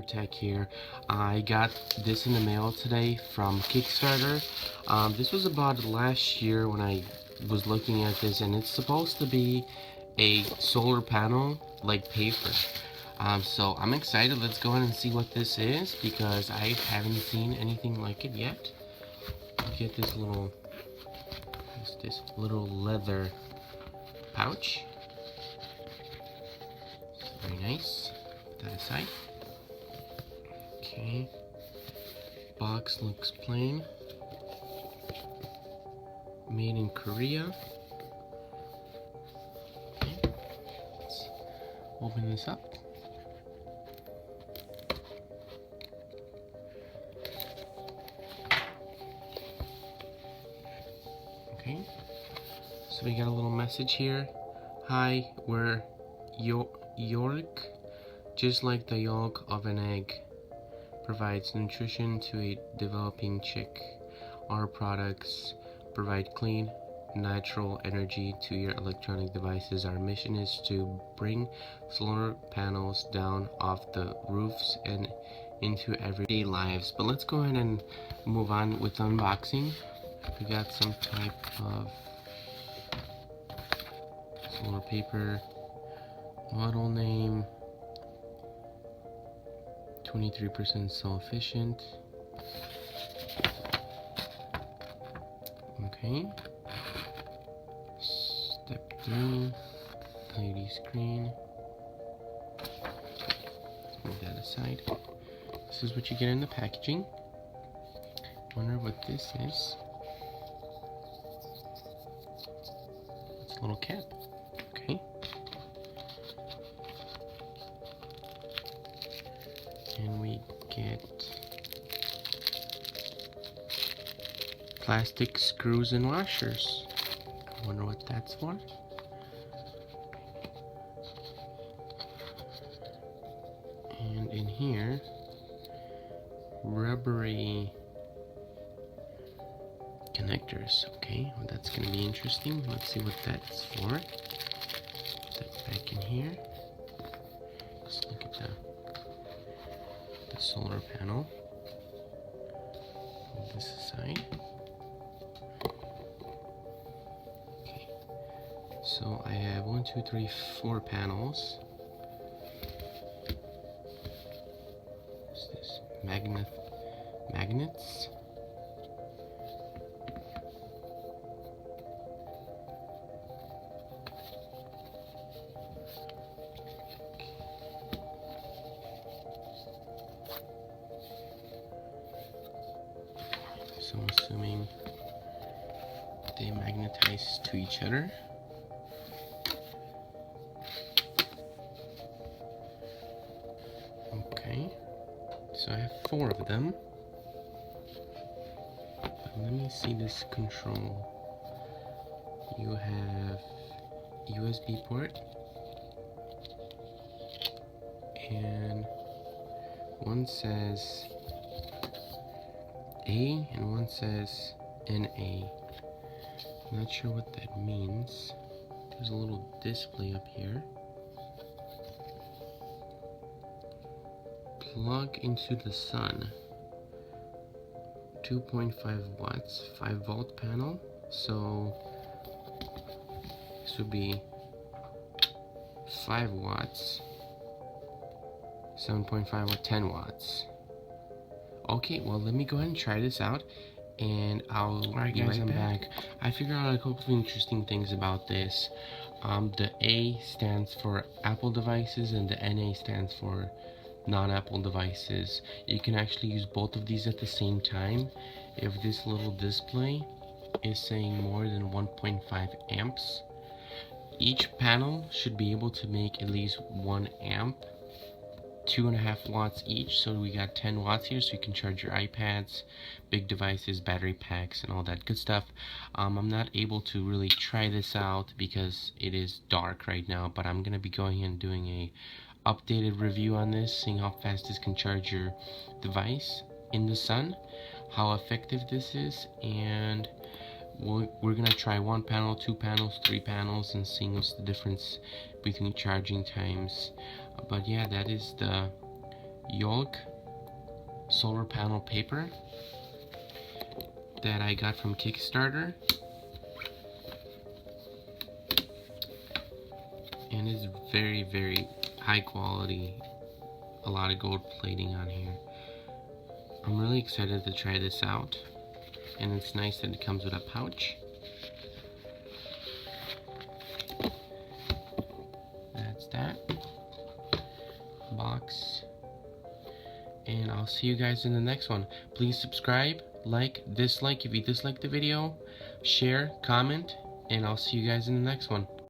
Tech here. I got this in the mail today from Kickstarter. This was about last year when I was looking at this, and it's supposed to be a solar panel like paper. So I'm excited. Let's go ahead and see what this is because I haven't seen anything like it yet. Get this little leather pouch. Very nice. Put that aside. Okay. Box looks plain. Made in Korea. Okay. Let's open this up. Okay. So we got a little message here. Hi, we're Yolk, just like the yolk of an egg provides nutrition to a developing chick. Our products provide clean, natural energy to your electronic devices. Our mission is to bring solar panels down off the roofs and into everyday lives. But let's go ahead and move on with unboxing. We got some type of solar paper, model name, 23% self-efficient. Okay. Step 3, LED screen. Let's move that aside. This is what you get in the packaging. Wonder what this is. It's a little cap. Okay. And we get plastic screws and washers. I wonder what that's for. And in here, rubbery connectors. Okay, well, that's going to be interesting. Let's see what that's for. Put that back in here. Let's look at the solar panel. Move this aside. Okay, so I have 1, 2, 3, 4 panels. What's this? Magnets. So I'm assuming they magnetize to each other. Okay, so I have 4 of them. But let me see this control. You have USB port and one says A and one says NA. Not sure what that means. There's a little display up here. Plug into the sun. 2.5 watts, 5-volt panel. So this would be 5 watts, 7.5 or 10 watts. Okay, well, let me go ahead and try this out, and Alright guys, I'm back. I figured out a couple of interesting things about this. The A stands for Apple devices, and the NA stands for non-Apple devices. You can actually use both of these at the same time if this little display is saying more than 1.5 amps. Each panel should be able to make at least 1 amp. 2.5 watts each, so we got 10 watts here, so you can charge your iPads, big devices, battery packs, and all that good stuff. I'm not able to really try this out because it is dark right now, but I'm gonna be going and doing a updated review on this, seeing how fast this can charge your device in the sun, how effective this is, and we're gonna try 1 panel, 2 panels, 3 panels, and seeing what's the difference between charging times. But yeah, that is the Yolk solar panel paper that I got from Kickstarter. And it's very, very high quality. A lot of gold plating on here. I'm really excited to try this out. And it's nice that it comes with a pouch. That's that box. And I'll see you guys in the next one. Please subscribe, like, dislike if you dislike the video, share, comment, and I'll see you guys in the next one.